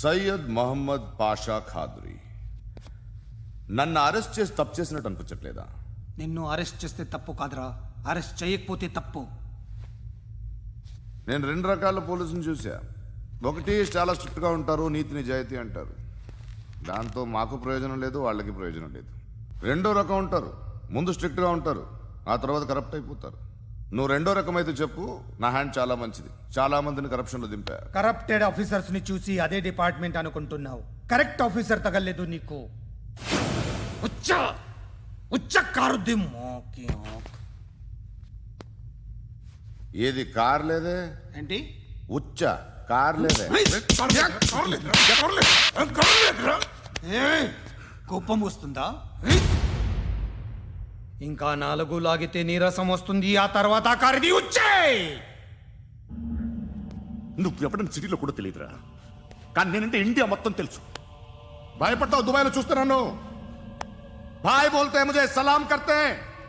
సయ్యద్ మహమ్మద్ పాషా ఖాద్రీ. నన్ను అరెస్ట్ చేసి తప్పు చేసినట్టు అనిపించట్లేదా? నిన్ను అరెస్ట్ చేస్తే తప్పు కాదురా, అరెస్ట్ చేయకపోతే తప్పు. నేను రెండు రకాల పోలీసుని చూసా. ఒకటి చాలా స్ట్రిక్ట్గా ఉంటారు, నీతి నిజాయితీ అంటారు, దాంతో మాకు ప్రయోజనం లేదు, వాళ్ళకి ప్రయోజనం లేదు. రెండో రకం ఉంటారు, ముందు స్ట్రిక్ట్గా ఉంటారు, ఆ తర్వాత కరప్ట్ అయిపోతారు. నువ్వు రెండో రకం అయితే చెప్పు. నా హ్యాండ్ చాలా మంచిది, చాలా మందిని కరప్షన్లో దింపా. కరప్టెడ్ ఆఫీసర్స్ ని చూసి అదే డిపార్ట్మెంట్ అనుకుంటున్నావు. కరెక్ట్ ఆఫీసర్ తగలేదు నీకు. కారుద్ది మోకి. ఏది కార్ లేదే ఏంటి? ఉచ్చ కార్ లేదే. కోపం వస్తుందా? ఇంకా 4 లాగితే నీరసం వస్తుంది, ఆ తర్వాత కారిది ఉచ్చే. నువ్వు ఎప్పుడైనా సిటీలో కూడా తెలియదురా, కానీ నేనంటే ఇండియా మొత్తం తెలుసు. భయపడతావు? దుబాయ్లో చూస్తున్నాను. భాయ్ బోల్తే ముజే సలాం కర్తే,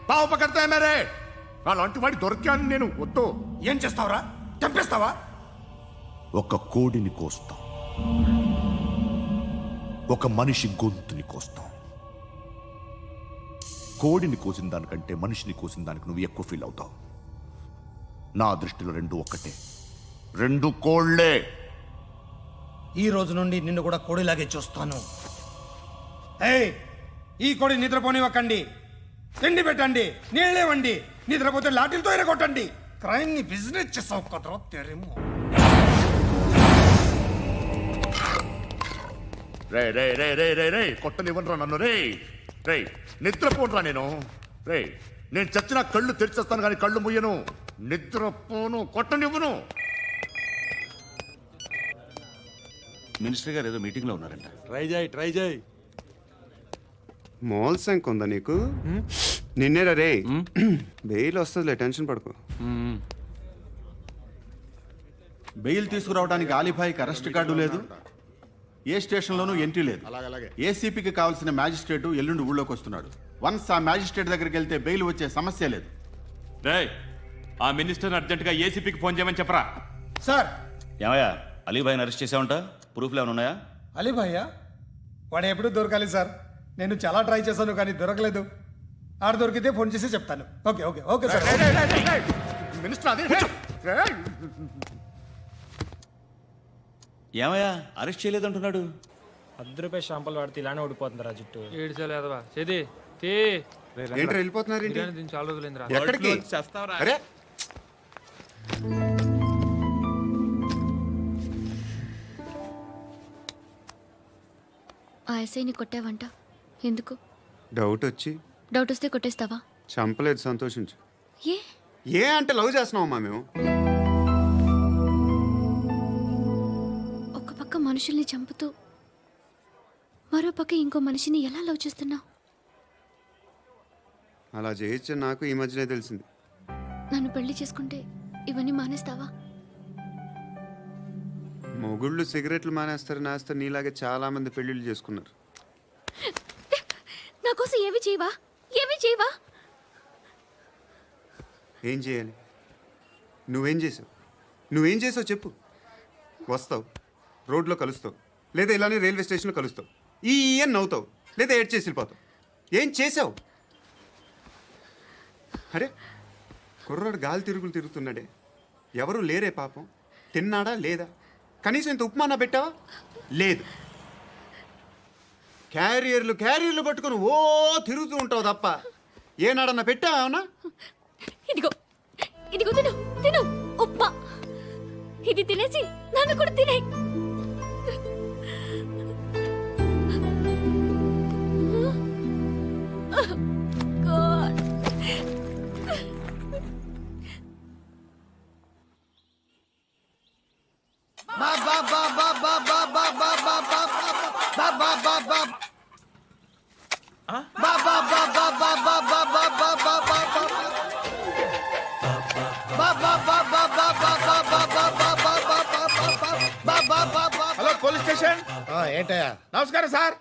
పావు పకర్తే మేరే. అలాంటి వాడి దొరికాను నేను. వద్దు. ఏం చేస్తావురా? చంపేస్తావా? ఒక కోడిని కోస్తాం, ఒక మనిషి గొంతుని కోస్తాం. కోడిని కోసిన దానికంటే మనిషిని కోసిన దానికి నువ్వు ఎక్కువ ఫీల్ అవుతావు. నా దృష్టిలో రెండు ఒక్కటే, రెండు కోళ్లే. ఈ రోజు నుండి నిన్ను కూడా కోడిలాగే చూస్తాను. ఏయ్, ఈ కోడి నిద్రపోనివ్వకండి. తిండి పెట్టండి, నీళ్ళేవండి. నిద్రపోతే లాఠీలతో ఎరగొట్టండి. క్రైమ్ ని బిజినెస్ చేసావు కదరా తెరేమో. రే రే రే రే రే రే కొట్టనివ్వనరా నన్ను. రే రే నిద్రపోనరా నేను. రే నేను చచ్చిన కళ్ళు తెరిచేస్తాను కానీ కళ్ళు ముయ్యను. నిద్రపోను, కొట్టనివ్వను. మినిస్టర్ గారు ఏదో మీటింగ్ లో ఉన్నారంట. ట్రై చేయి. మోల్ సంక్ ఉందా నీకు? నిన్నేరా రే. బెయిల్ వస్తుందిలే, టెన్షన్ పడుకో. బెయిల్ తీసుకురావడానికి ఆలిభాయికి అరెస్ట్ కార్డు లేదు, ఏ స్టేషన్లోనూ ఎంట్రీ లేదు. ఏసీపీకి కావాల్సిన మ్యాజిస్ట్రేటు ఎల్లుండి ఊళ్ళోకి వస్తున్నాడు. వన్స్ ఆ మ్యాజిస్ట్రేట్ దగ్గరికి వెళ్తే బెయిల్ వచ్చే సమస్య లేదు. రేయ్, ఆ మినిస్టర్ అర్జెంటుగా ఏసీపీకి ఫోన్ చేయమని చెప్పరా. సార్. ఏమయ్యా, అలీభాయిని అరెస్ట్ చేసావంట? ప్రూఫ్లు ఏమైనా ఉన్నాయా? అలీ భయ్యా వాడు ఎప్పుడు దొరకాలి సార్. నేను చాలా ట్రై చేశాను కానీ దొరకలేదు. ఆడ దొరికితే ఫోన్ చేసి చెప్తాను. Okay okay okay sir. Minister అది ఏమయ్యా, అరెస్ట్ చేయలేదంటున్నాడు? ₹10 షాంపులు వాడితే ఇలానే ఓడిపోతుందిరా జుట్టు. ఏడ్చలేదవా చేది తీ. ఏంటి వెళ్ళిపోతున్నారు? దీన్ని చాలా రోజులైందిరా. ఎక్కడికి? అరే ఆ ఎస్ఐని కొట్టావంట, ఎందుకు? డౌట్ వచ్చి. డౌట్ వస్తే కొట్టేస్తావా? చంపలేదు, సంతోషించు. ఏ ఏ అంటే లవ్ చేస్తున్నావమ్మా మేము. ఒక పక్క మనుషుల్ని చంపుతూ మరో పక్క ఇంకో మనిషిని ఎలా లవ్ చేస్తున్నావు? అలా చేయొచ్చు నాకు ఈ మధ్యనే తెలిసింది. నన్ను పెళ్లి చేసుకుంటే ఇవన్నీ మానేస్తావా? మొగుళ్ళు సిగరెట్లు మానేస్తారు, నేస్తారు. నీలాగే చాలా మంది పెళ్లిళ్ళు చేసుకున్నారు. నా కోసం ఏమి చేయవా? ఏమి చేయవా? ఏం చేయాలి? నువ్వేం చేసావు? నువ్వేం చేసావు చెప్పు. వస్తావు, రోడ్లో కలుస్తావు, లేదా ఇలానే రైల్వే స్టేషన్లో కలుస్తావు. ఈ అని నవ్వుతావు, లేదా ఏడ్ చేసి వెళ్ళిపోతావు. ఏం చేసావు? అరే కుర్రాడు గాలి తిరుగులు తిరుగుతున్నాడే, ఎవరు లేరే పాపం. తిన్నాడా లేదా? కనీసం ఇంత ఉప్మానా పెట్టావా? లేదు. క్యారియర్లు పట్టుకొని ఓ తిరుగుతూ ఉంటావు తప్ప ఏనాడన్నా పెట్టావా? అవునా? ఇదిగో ఇదిగో తిను తిను ఉప్మా. ఇది తినేసి నన్ను కూడా తినే. Hello police station. ఏంటయ్యా? నమస్కారం సార్.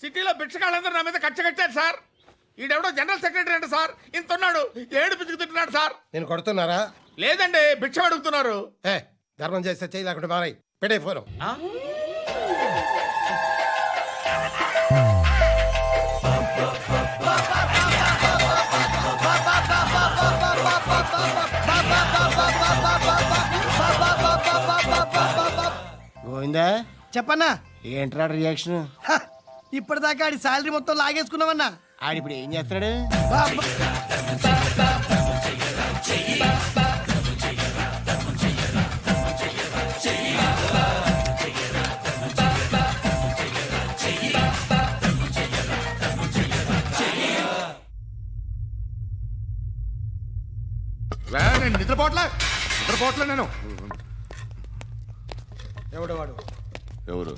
సిటీలో భిక్షగాళ్ళందరూ నా మీద కచ్చ కట్టారు సార్. ఈడెవడో జనరల్ సెక్రటరీ అంట సార్. ఇంత ఉన్నాడు, 7 పిచ్చుకు తింటున్నాడు సార్. నేను కొడుతున్నారా? లేదండి, భిక్ష అడుగుతున్నారు. ధర్మం చేస్తే చేయి లేకుండా మారాయి. పెట్టే ఫోను. గోవిందా చెప్పన్నా ఏంట్రా రియాక్షన్ ఇప్పటిదాకా ఆడి శాలరీ మొత్తం లాగేసుకున్నామన్నా. ఆడిప్పుడు ఏం చేస్తున్నాడు? నేను నిద్రపోవట్లే నేను. ఎవడు వాడు? ఎవరు?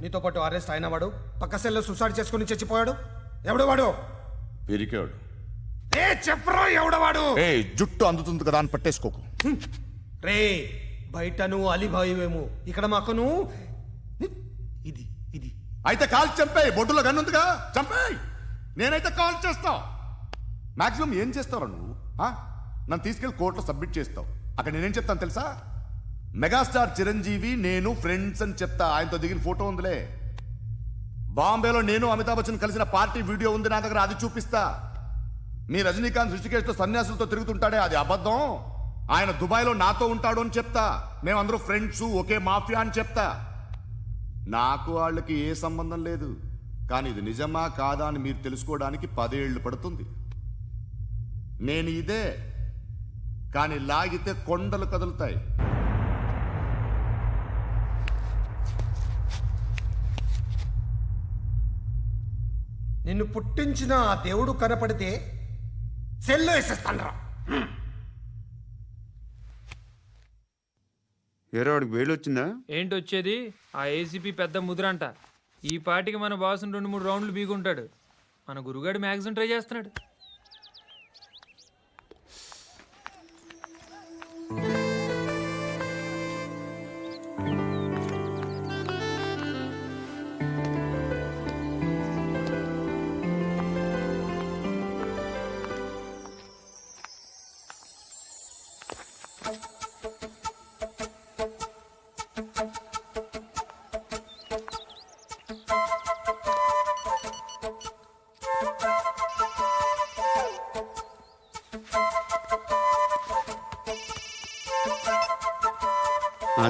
నీతో పాటు అరెస్ట్ అయిన వాడు, పక్క సెల్లో సూసైడ్ చేసుకుని చచ్చిపోయాడు. ఎవడు వాడు? పిరికాడు. ఏ చెప్పరా ఎవడవాడు? ఏ జుట్టు అందుతుంది కదా అని పట్టేసుకోకు. రే బయట నువ్వు అలీబాయివేమో, ఇక్కడ మాకు నువ్వు ఇది ఇది అయితే కాల్ చంపేయి. బొడ్డులో గన్నుందిగా చంపేయి. నేనైతే కాల్ చేస్తా. మాక్సిమం ఏం చేస్తావు నువ్వు? నన్ను తీసుకెళ్లి కోర్టులో సబ్మిట్ చేస్తావు. అక్కడ నేనేం చెప్తాను తెలుసా? మెగాస్టార్ చిరంజీవి నేను ఫ్రెండ్స్ అని చెప్తా. ఆయనతో దిగిన ఫోటో ఉందిలే. బాంబేలో నేను అమితాబ్ బచ్చన్ కలిసిన పార్టీ వీడియో ఉంది నా దగ్గర, అది చూపిస్తా. మీ రజనీకాంత్ ఋషికేశ్లో సన్యాసులతో తిరుగుతుంటాడే, అది అబద్ధం. ఆయన దుబాయ్లో నాతో ఉంటాడు అని చెప్తా. మేమందరూ ఫ్రెండ్స్, ఒకే మాఫియా అని చెప్తా. నాకు వాళ్ళకి ఏ సంబంధం లేదు. కానీ ఇది నిజమా కాదా అని మీరు తెలుసుకోవడానికి 10 ఏళ్ళు పడుతుంది. నేను ఇదే, కానీ లాగితే కొండలు కదులుతాయి. నిన్ను పుట్టించిన ఆ దేవుడు కనపడితే సెల్లో వేసేస్తానరా. ఏరో వాడికి వేలు వచ్చిందా? ఏంటి వచ్చేది? ఆ ఏసీపీ పెద్ద ముద్రంట. ఈ పాటికి మన బాసుని 2-3 రౌండ్లు బీగుంటాడు. మన గురుగాడు మ్యాగజైన్ ట్రై చేస్తున్నాడు.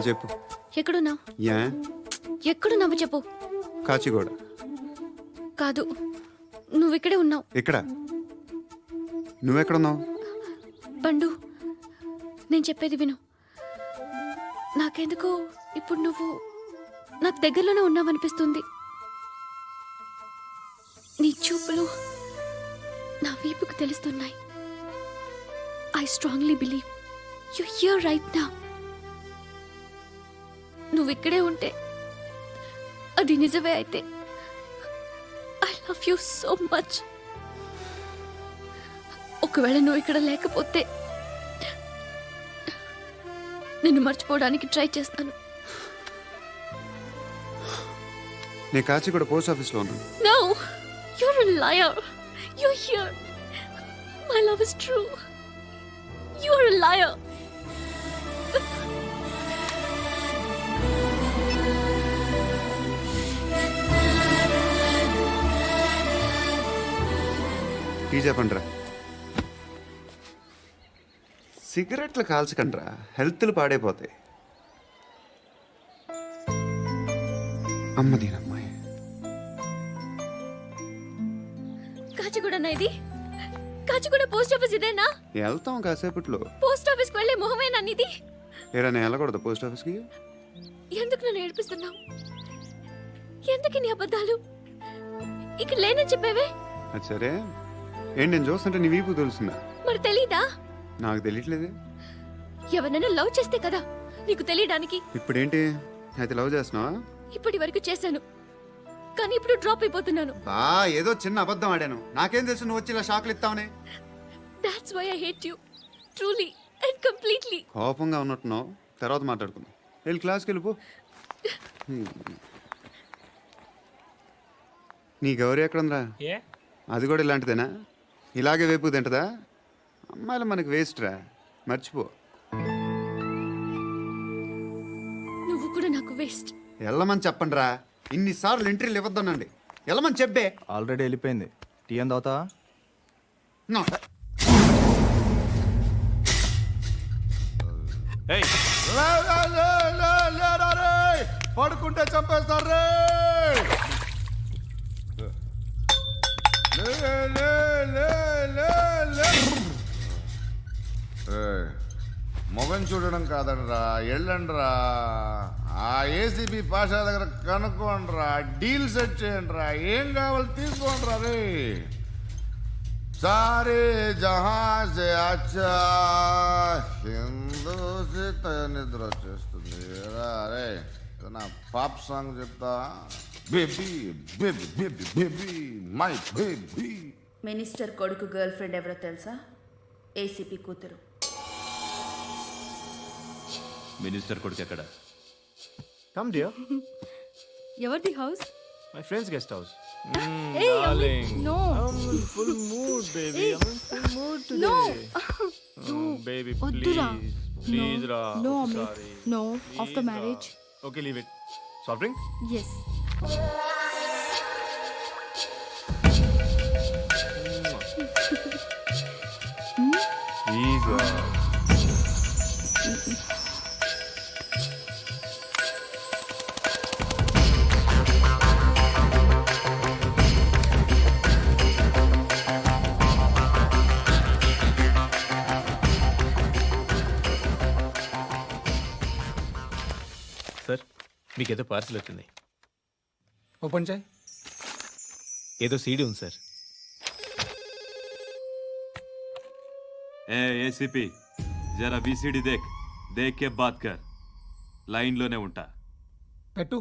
చెప్పు. ఎక్కడున్నావు? యా ఎక్కడున్నావు చెప్పు. కాచిగూడ. కాదు, నువ్వు ఇక్కడే ఉన్నావు. ఇక్కడ నువ్వెక్కడున్నావు? పండు, నేను చెప్పేది విను. నాకెందుకో ఇప్పుడు నువ్వు నాకు దగ్గరలోనే ఉన్నావనిపిస్తుంది. నీ చూపులు నా వీపుకు తెలుస్తున్నాయి. I strongly believe you here right now. నువ్వు ఇక్కడే ఉంటే అది నిజమే అయితే I love you so much. ఒకవేళ నువ్వు ఇక్కడ లేకపోతే నిన్ను మర్చిపోవడానికి ట్రై చేస్తాను. నేను కాచిగూడ పోస్ట్ ఆఫీస్లో ఉన్నాను. No, you're a liar. You're here. My love is true. You're a liar. Tea చెప్పండిరా. సిగరెట్లు కాల్చకండ్రా, హెల్త్లు పాడైపోతాయి. అమ్మదీనమ్మాయి. కాచిగూడనా ఇది? కాచిగూడ పోస్ట్ ఆఫీస్ ఇదేనా? వెళ్తాం కాసేపట్లో. పోస్ట్ ఆఫీస్కి వెళ్ళే మొహమేనా నీది? ఏరా నేను వెళ్ళకూడదు పోస్ట్ ఆఫీస్కి? ఎందుకు నన్ను ఏడిపిస్తున్నావు? ఎందుకు నీ అబద్ధాలు? ఇక్కడ లేనని చెప్పేవే. అది సరే, ఏంటి నేను చూస్తుంటే నీ వీపు తెలుస్తుందా? మరి తెలీదా? నాకు తెలియట్లేదే. ఎవరైనా లవ్ చేస్తే కదా నీకు తెలియడానికి. ఇప్పుడేంటి అయితే లవ్ చేస్తున్నావా? ఇప్పటి వరకు చేశాను, కానీ ఇప్పుడు డ్రాప్ అయిపోతున్నాను. ఏదో చిన్న అబద్ధం ఆడాను. నాకేం తెలుసు నువ్వు వచ్చి ఇలా షాక్లు ఇస్తావనే. That's why I hate you. Truly and completely. కోపంగా ఉన్నట్టున్నావు, తర్వాత మాట్లాడుకుందాం. వెళ్ళి క్లాస్కి వెళ్ళిపో. నీ గౌరీ ఎక్కడుందిరా? ఏ అది కూడా ఇలాంటిదేనా? ఇలాగే వేపు తింటదా? అమ్మాయిలు మనకి వేస్ట్ రా, మర్చిపో. నువ్వు కూడా నాకు వేస్ట్. వెళ్ళమని చెప్పండి రా. ఇన్నిసార్లు ఎంట్రీలు ఇవ్వద్దనండి. వెళ్ళమని చెప్పే. ఆల్రెడీ వెళ్ళిపోయింది. టీ అని తాగుతావా? నా. ఏయ్, లే, లే, లే, లే, లేరా రే. పడుకుంటే చంపేస్తారు రే లే, లే, లే, లే, లే. ఏయ్, మొగం చూడడం కాదండ్రా వెళ్ళండ్రా ఆ ఏసీబీ పాషా దగ్గర కనుక్కోండ్రా డీల్ సెట్ చేయండిరా ఏం కావాలి తీసుకోండిరా రే సారే జహాజే అచ్చా హిందూ నిద్ర వచ్చేస్తుంది అరే నా పాప్ సాంగ్ చెప్తా baby baby baby baby my baby minister కొడుకు గర్ల్ ఫ్రెండ్ ఎవరో తెలుసా? ఏసీపీ కూతురు. మినిస్టర్ కొడుకు ఎక్కడ? Come dear. ఎవరిది house? My friends guest house. No full mood baby. I am full mood no today. Baby వద్దురా. Please రా. No Amit no after marriage. Okay leave it. Soft drink? Yes. ఈగా. Sir మీకేదో parcel వచ్చింది. Open చేయి. ఏదో CD ఉంది sir. ఏ ACP జరా బీసీడీ దేక్ కే బాత్ కర్. లైన్లోనే ఉంటా. పెట్టు.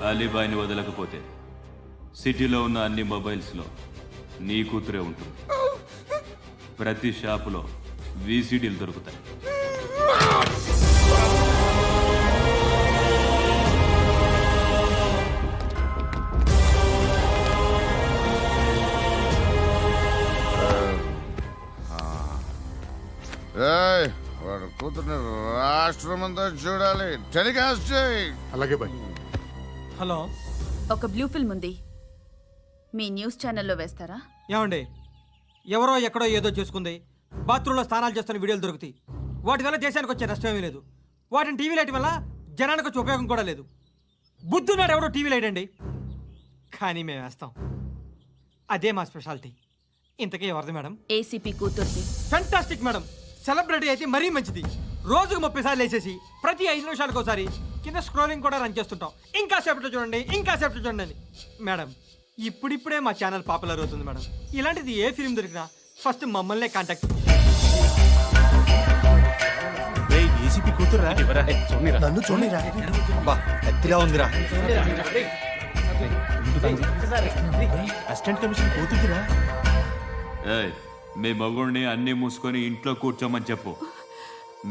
అలీబాయిని వదలకపోతే సిటీలో ఉన్న అన్ని మొబైల్స్లో నీ కూతురే ఉంటుంది. ప్రతి షాపులో వీసీడీలు దొరుకుతాయి. ఏయ్, వాడు కూతుర్ని రాష్ట్రమంతా చూడాలి. టెలికాస్ట్ చేయి. అలాగే బాయ్. హలో. ఒక బ్లూ ఫిల్మ్ ఉంది, మీ న్యూస్ ఛానల్లో వేస్తారా? ఏమండి, ఎవరో ఎక్కడో ఏదో చేసుకుంది, బాత్రూంలో స్నానాలు చేస్తున్న వీడియోలు దొరుకుతాయి. వాటి వల్ల దేశానికి వచ్చే నష్టమేమీ లేదు. వాటిని టీవీ లైట్ వల్ల జనానికి వచ్చే ఉపయోగం కూడా లేదు. బుద్ధున్నాడు ఎవడో టీవీ లైట్ అండి, కానీ మేము వేస్తాం. అదే మా స్పెషాలిటీ. ఇంతకీ ఎవరిది మేడం? ఏసీపీ కూతుర్ది. Fantastic madam. సెలబ్రిటీ అయితే మరీ మంచిది. రోజుకు 30 సార్లు వేసేసి ప్రతి 5 నిమిషాలకు ఒకసారి కింద స్క్రోలింగ్ కూడా రన్ చేస్తుంటాం. ఇంకా సేపట్లో చూడండి, ఇంకా సేపట్లో చూడండి అని. మేడం, ఇప్పుడిప్పుడే మా ఛానల్ పాపులర్ అవుతుంది మేడం. ఇలాంటిది ఏ ఫిల్మ్ దొరికినా ఫస్ట్ మమ్మల్నే కాంటాక్ట్. ఏసీపీ కూతురా? నన్ను చూడరా. బా ఎత్తిగా ఉందిరా. అసిస్టెంట్ కమిషన్ కూతురా? ఏయ్, మీ మగుడిని అన్నీ మూసుకొని ఇంట్లో కూర్చోమని చెప్పు.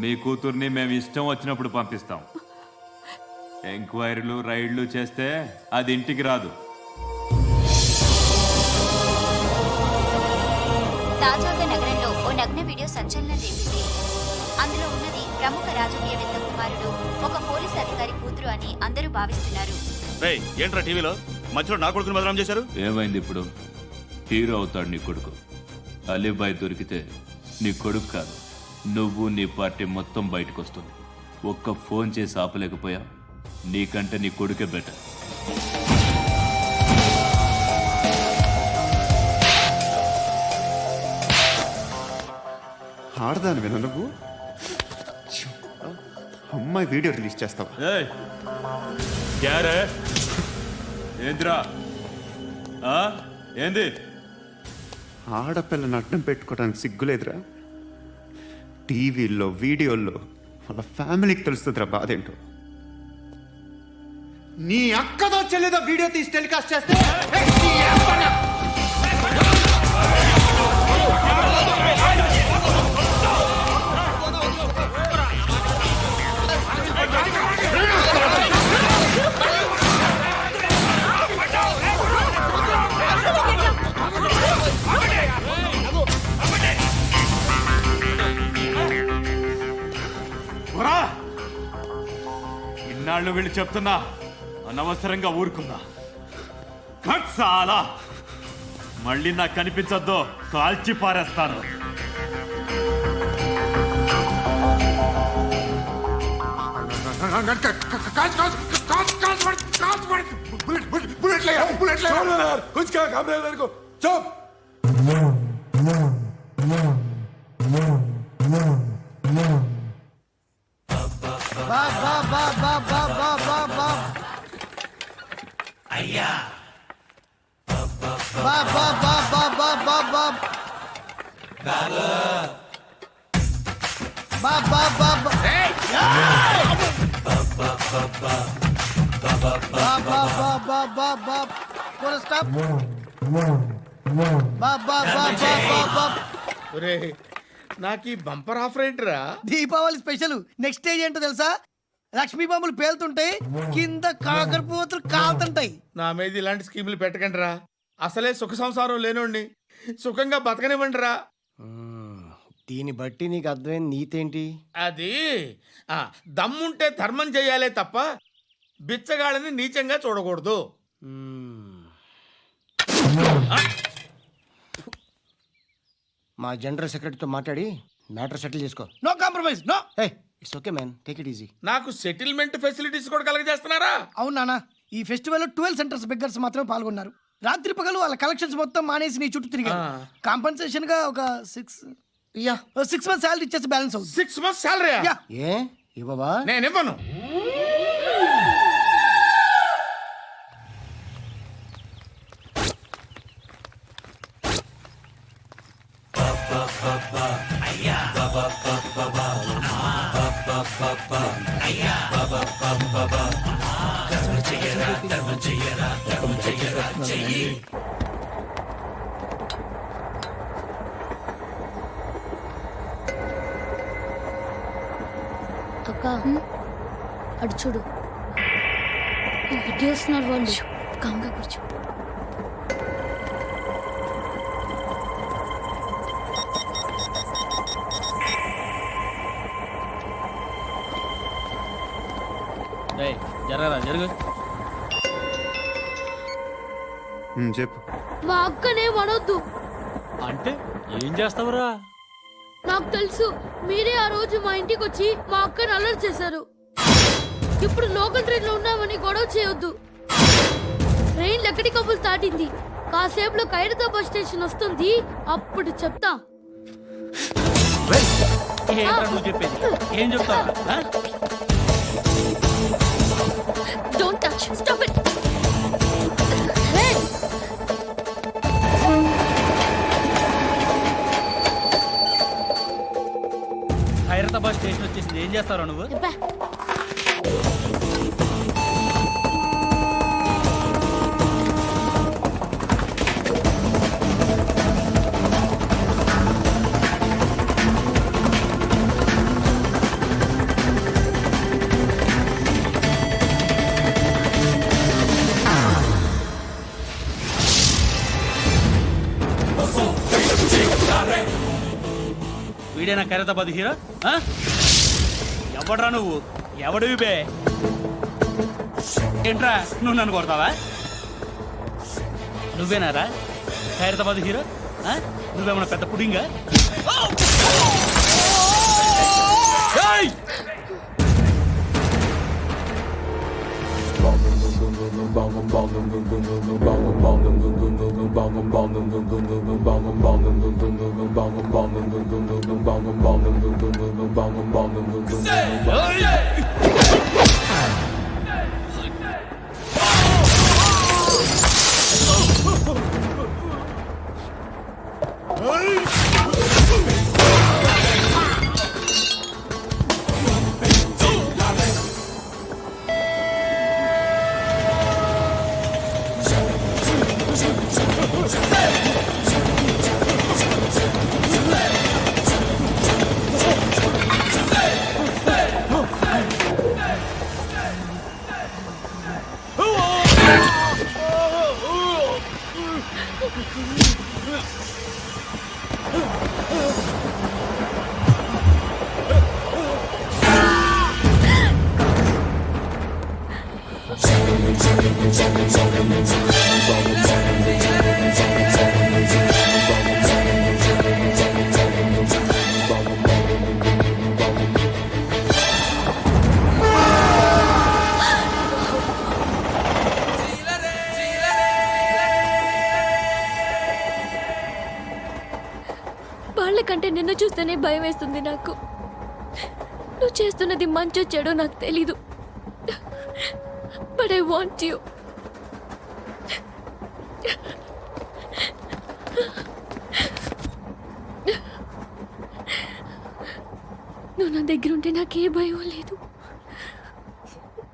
మీ కూతుర్ని మేము ఇష్టం వచ్చినప్పుడు పంపిస్తాం. ఎంక్వైరీలు రైడ్లు చేస్తే అది ఇంటికి రాదు. తాజాగా నగరంలో ఓ నగ్న వీడియో సంచలనం రేపింది. అందులో ఉన్నది ప్రముఖ రాజకీయవేత్త కుమారుడు, ఒక పోలీస్ అధికారి కూతురు అని అందరూ భావిస్తున్నారు. ఏంట్రా టీవీలో మధ్యలో నా కొడుకుని బదనాం చేశారు? ఏమైంది ఇప్పుడు? హీరో అవుతాడు నీ కొడుకు. అలీబాయ్ దొరికితే నీ కొడుకు కాదు, నువ్వు నీ పార్టీ మొత్తం బయటకు వస్తుంది. ఒక్క ఫోన్ చేసి ఆపలేకపోయా? నీకంటే నీ కొడుకే బెటర్. ఆడదాను విన నువ్వు. అమ్మాయి వీడియో రిలీజ్ చేస్తావా? ఏంద్రా ఏంది? ఆడపిల్లని అడ్డం పెట్టుకోవడానికి సిగ్గులేదురా? టీవీల్లో వీడియోల్లో వాళ్ళ ఫ్యామిలీకి తెలుస్తుందిరా బాధ ఏంటో. నీ అక్కదో చెల్లిదో వీడియో తీసి టెలికాస్ట్ చేస్తే వెళ్ళి చెప్తున్నా, అనవసరంగా ఊరుకున్నా. కట్ చాలా, మళ్ళీ నాకు కనిపించొద్దు, కాల్చి పారేస్తాను. నాకు ఈ బంపర్ ఆఫర్ ఏంటిరా? దీపావళి స్పెషల్ నెక్స్ట్ స్టేజ్ ఏంటో తెలుసా? లక్ష్మీ బాంబులు పేలుతుంటాయి, కింద కాకరపువ్వతులు కాలుతుంటాయి. నా మీద ఇలాంటి స్కీములు పెట్టకండి రా. అసలే సుఖ సంసారం లేనోడిని సుఖంగా బతకనివ్వండి రా. దీన్ని బట్టి నీకు అర్థమైన నీతేంటి? అది దమ్ముంటే ధర్మం చేయాలే తప్ప బిచ్చగాళ్ళని నీచంగా చూడకూడదు. మా జనరల్ సెక్రటరీతో మాట్లాడి మ్యాటర్ సెటిల్ చేసుకో. No compromise, no. It's okay man, take it easy. నాకు సెటిల్మెంట్ ఫెసిలిటీస్ కూడా కలగజేస్తున్నారా? అవును నాన్న, ఈ ఫెస్టివల్ 12 సెంటర్స్ బెగ్గర్స్ మాత్రమే పాల్గొన్నారు. రాత్రి పగలు వాళ్ళ కలెక్షన్స్ మొత్తం మానేసి నీ చుట్టూ తిరిగారు. కాంపన్సేషన్ గా ఒక 6 మంత్స్ శాలరీ ఇచ్చేసి బ్యాలెన్స్ అవుతుంది. 6 months శాలరీ? ఏ ఇవ్వవా? నేను ఇవ్వను. అక్క అటు చూడు, ఇటు వస్తున్నారు వాళ్ళు. కాంగా కూర్చో. జరగరా జరుగు. చెప్పు. మా అక్కనే వనొద్దు. అంటే ఏం చేస్తావురా? నాకు తెలుసు, మీరే ఆ రోజు మా ఇంటికి వచ్చి మా అక్కని అల్లరి చేశారు. ఇప్పుడు లోకల్ ట్రైన్ లో ఉన్నామని గొడవ చేయొద్దు. ట్రైన్ లక్కడి కప్పులు దాటింది, కాసేపులో ఖైరతాబాద్ బస్ స్టేషన్ వస్తుంది, అప్పుడు చెప్తా. నువ్వు చెప్పేది ఏం చెప్తావు? Don't touch, stop it. Khairatabad station వచ్చేసింది, ఏం చేస్తావు నువ్వు? వీడేనా ఖైరతాబాద్ హీరో? ఎవడ్రా నువ్వు? ఎవడివి బే? ఏంట్రా నువ్వు నన్ను కొడతావా? నువ్వేనారా ఖైరతాబాద్ హీరో? నువ్వేమన్నా పెద్ద పుడింగా? వాళ్ళకంటే నిన్ను చూస్తేనే భయం వేస్తుంది నాకు. నువ్వు చేస్తున్నది మంచో చెడో నాకు తెలీదు, బట్ ఐ వాంట్ యూ. నువ్వు నా దగ్గర ఉంటే నాకే భయం లేదు.